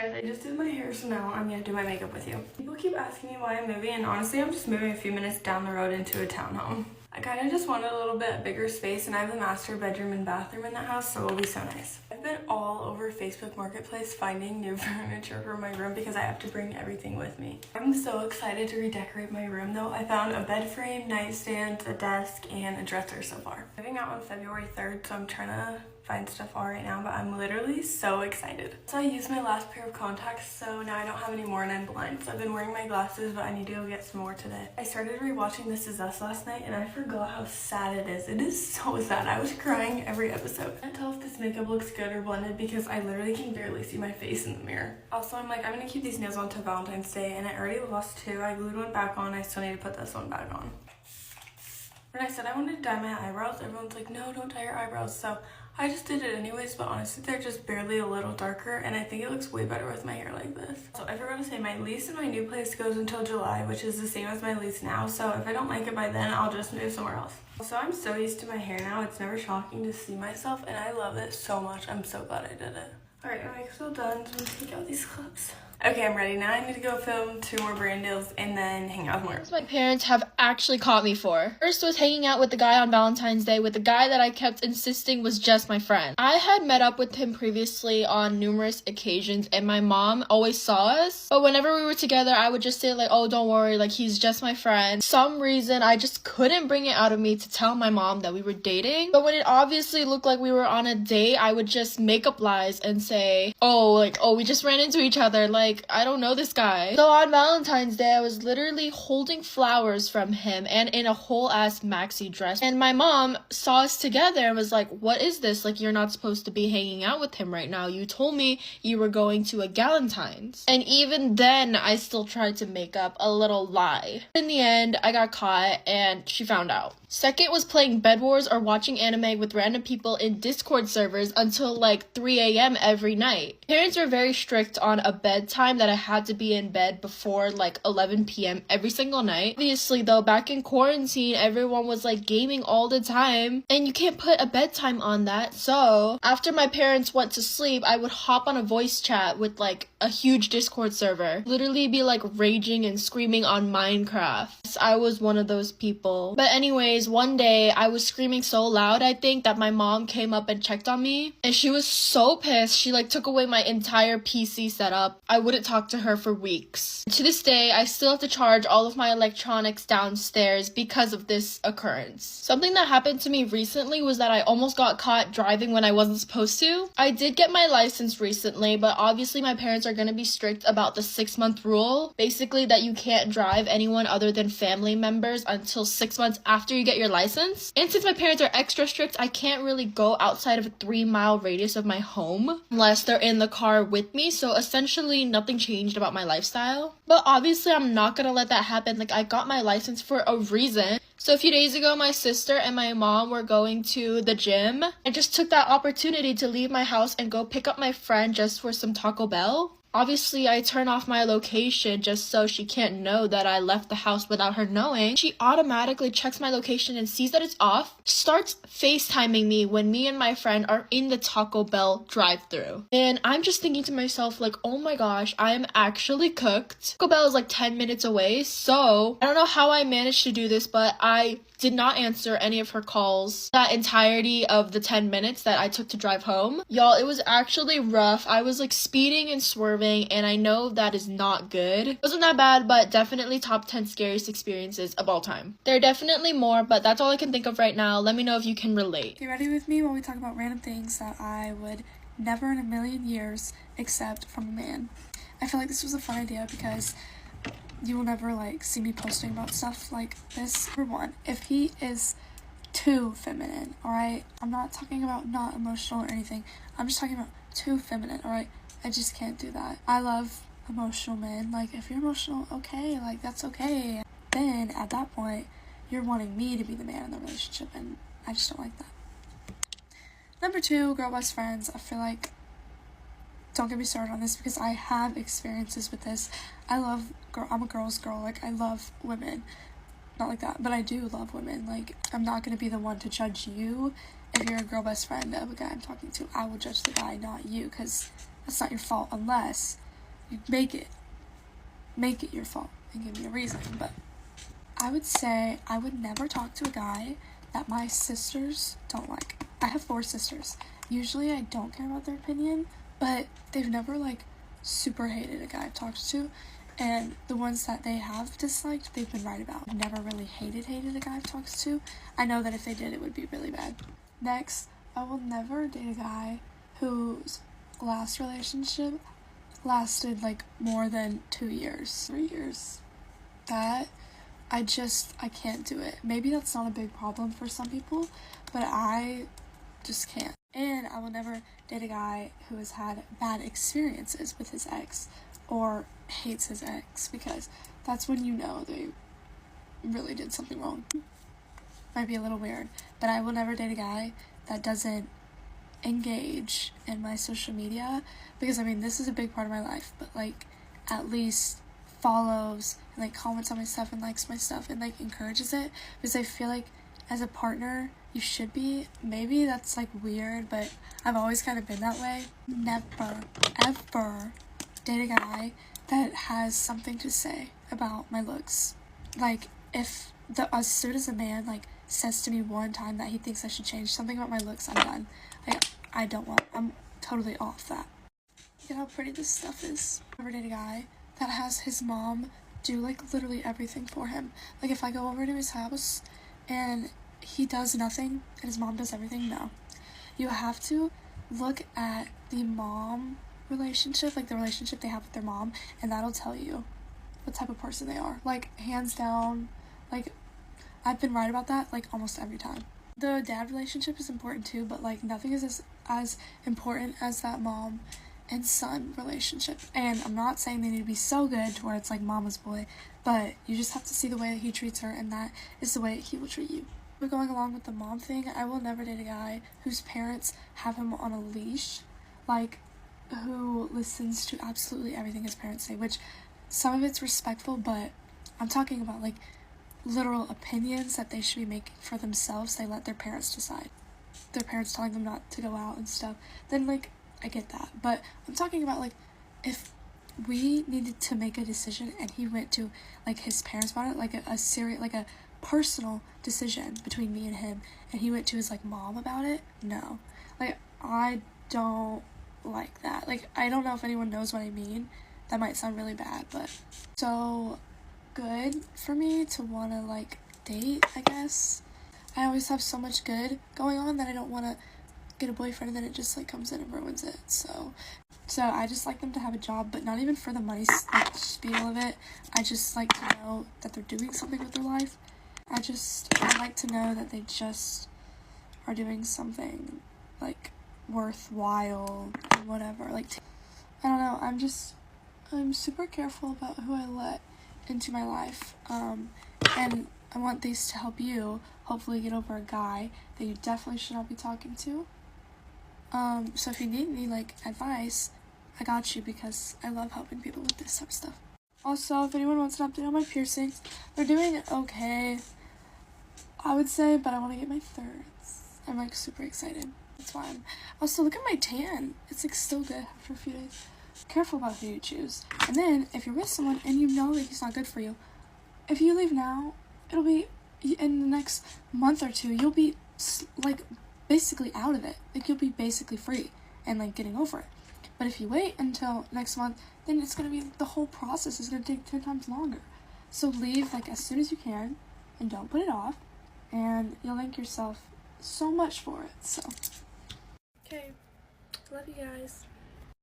Guys, I just did my hair, so now I'm gonna do my makeup with you. People keep asking me why I'm moving, and honestly, I'm just moving a few minutes down the road into a townhome. I kind of just wanted a little bit bigger space, and I have a master bedroom and bathroom in the house, so it'll be so nice. I've been all over Facebook Marketplace finding new furniture for my room because I have to bring everything with me. I'm so excited to redecorate my room though. I found a bed frame, nightstand, a desk, and a dresser so far. I'm moving out on February 3rd, so I'm trying to find stuff all right now, but I'm literally so excited. So I used my last pair of contacts, so now I don't have any more and I'm blind. So I've been wearing my glasses, but I need to go get some more today. I started rewatching This Is Us last night and I forgot how sad it is. It is so sad. I was crying every episode. I can't tell if this makeup looks good or blended because I literally can barely see my face in the mirror. Also, I'm like, I'm gonna keep these nails on to Valentine's Day, and I already lost two. I glued one back on. I still need to put this one back on. When I said I wanted to dye my eyebrows, everyone's like, no, don't dye your eyebrows. So I just did it anyways, but honestly, they're just barely a little darker, and I think it looks way better with my hair like this. So I forgot to say, my lease in my new place goes until July, which is the same as my lease now. So if I don't like it by then, I'll just move somewhere else. So I'm so used to my hair now. It's never shocking to see myself, and I love it so much. I'm so glad I did it. Alright, my makeup's all done, so I'm gonna take out these clips. Okay, I'm ready. Now I need to go film 2 more brand deals and then hang out more. My parents have actually caught me for. First was hanging out with the guy on Valentine's Day with the guy that I kept insisting was just my friend. I had met up with him previously on numerous occasions and my mom always saw us. But whenever we were together, I would just say like, oh, don't worry, like he's just my friend. Some reason I just couldn't bring it out of me to tell my mom that we were dating. But when it obviously looked like we were on a date, I would just make up lies and say, oh, we just ran into each other. Like, I don't know this guy. So on Valentine's Day, I was literally holding flowers from him and in a whole ass maxi dress. And my mom saw us together and was like, what is this? Like, you're not supposed to be hanging out with him right now. You told me you were going to a Galentine's. And even then, I still tried to make up a little lie. In the end, I got caught and she found out. Second was playing Bed Wars or watching anime with random people in Discord servers until like 3 a.m. every night. Parents were very strict on a bedtime that I had to be in bed before like 11 p.m. every single night. Obviously though, back in quarantine, everyone was like gaming all the time and you can't put a bedtime on that. So after my parents went to sleep, I would hop on a voice chat with like a huge Discord server. Literally be like raging and screaming on Minecraft. I was one of those people. But anyways, one day I was screaming so loud, I think, that my mom came up and checked on me. And she was so pissed. She like took away my entire PC setup. I wouldn't talk to her for weeks. To this day, I still have to charge all of my electronics downstairs because of this occurrence. Something that happened to me recently was that I almost got caught driving when I wasn't supposed to. I did get my license recently, but obviously my parents are going to be strict about the 6-month rule. Basically that you can't drive anyone other than family members until 6 months after you get your license. And since my parents are extra strict, I can't really go outside of a 3-mile radius of my home unless they're in the car with me. So essentially nothing changed about my lifestyle. But obviously I'm not gonna let that happen. Like, I got my license for a reason. So a few days ago, my sister and my mom were going to the gym. I just took that opportunity to leave my house and go pick up my friend just for some Taco Bell. Obviously, I turn off my location just so she can't know that I left the house without her knowing. She automatically checks my location and sees that it's off, starts FaceTiming me when me and my friend are in the Taco Bell drive-thru. And I'm just thinking to myself, like, oh my gosh, I am actually cooked. Taco Bell is like 10 minutes away, so I don't know how I managed to do this, but I did not answer any of her calls that entirety of the 10 minutes that I took to drive home. Y'all, it was actually rough. I was like speeding and swerving, and I know that is not good. It wasn't that bad, but definitely top 10 scariest experiences of all time. There are definitely more, but that's all I can think of right now. Let me know if you can relate. Get ready with me while we talk about random things that I would never in a million years accept from a man. I feel like this was a fun idea because you will never like see me posting about stuff like this. For one, if he is too feminine, alright? I'm not talking about not emotional or anything. I'm just talking about too feminine, alright? I just can't do that. I love emotional men. Like, if you're emotional, okay, like, that's okay. Then, at that point, you're wanting me to be the man in the relationship, and I just don't like that. Number 2, girl best friends. I feel like, don't get me started on this because I have experiences with this. I'm a girl's girl. Like, I love women. Not like that, but I do love women. Like, I'm not going to be the one to judge you if you're a girl best friend of a guy I'm talking to. I will judge the guy, not you, because that's not your fault unless You make it your fault and give me a reason. But I would say I would never talk to a guy that my sisters don't like. I have 4 sisters. Usually I don't care about their opinion, but they've never like super hated a guy I've talked to, and the ones that they have disliked, they've been right about. I've never really hated a guy I've talked to. I know that if they did, it would be really bad. Next, I will never date a guy whose last relationship lasted like more than 2 years, 3 years. That I can't do it. Maybe that's not a big problem for some people, but I just can't. And I will never date a guy who has had bad experiences with his ex or hates his ex, because that's when you know they really did something wrong. Might be a little weird, but I will never date a guy that doesn't engage in my social media, because I mean, this is a big part of my life, but like at least follows and like comments on my stuff and likes my stuff and like encourages it, because I feel like as a partner you should be. Maybe that's like weird, but I've always kind of been that way. Never ever date a guy that has something to say about my looks. Like if as soon as a man like says to me one time that he thinks I should change something about my looks, I'm done. Like I'm totally off that. Look at how pretty this stuff is. I've never dated a guy that has his mom do like literally everything for him. Like if I go over to his house and he does nothing and his mom does everything, no. You have to look at the mom relationship, like the relationship they have with their mom, and that'll tell you what type of person they are. Like hands down, like I've been right about that like almost every time. The dad relationship is important too, but like nothing is as important as that mom and son relationship. And I'm not saying they need to be so good to where it's like mama's boy, but you just have to see the way that he treats her, and that is the way he will treat you. But going along with the mom thing, I will never date a guy whose parents have him on a leash, like who listens to absolutely everything his parents say, which some of it's respectful, but I'm talking about like literal opinions that they should be making for themselves. They let their parents decide. Their parents telling them not to go out and stuff. Then like I get that, but I'm talking about like if we needed to make a decision and he went to like his parents about it, like a serious, like a personal decision between me and him, and he went to his like mom about it, no. Like I don't like that. Like I don't know if anyone knows what I mean. That might sound really bad, but so good for me to want to like date, I guess. I always have so much good going on that I don't want to get a boyfriend and then it just like comes in and ruins it. So I just like them to have a job, but not even for the money like spiel of it. I just like to know that they're doing something with their life. I like to know that they just are doing something like worthwhile and whatever. Like I don't know, I'm super careful about who I let into my life, and I want these to help you hopefully get over a guy that you definitely should not be talking to. So if you need any like advice, I got you, because I love helping people with this type of stuff. Also, if anyone wants an update on my piercings, they're doing okay, I would say, but I want to get my thirds. I'm like super excited. That's why also, look at my tan. It's like still good after a few days. Careful about who you choose. And then if you're with someone and you know that he's not good for you, if you leave now, it'll be in the next month or 2, you'll be like basically out of it. Like you'll be basically free and like getting over it. But if you wait until next month, then it's going to be, the whole process is going to take 10 times longer. So leave like as soon as you can and don't put it off, and you'll thank yourself so much for it. So okay, love you guys.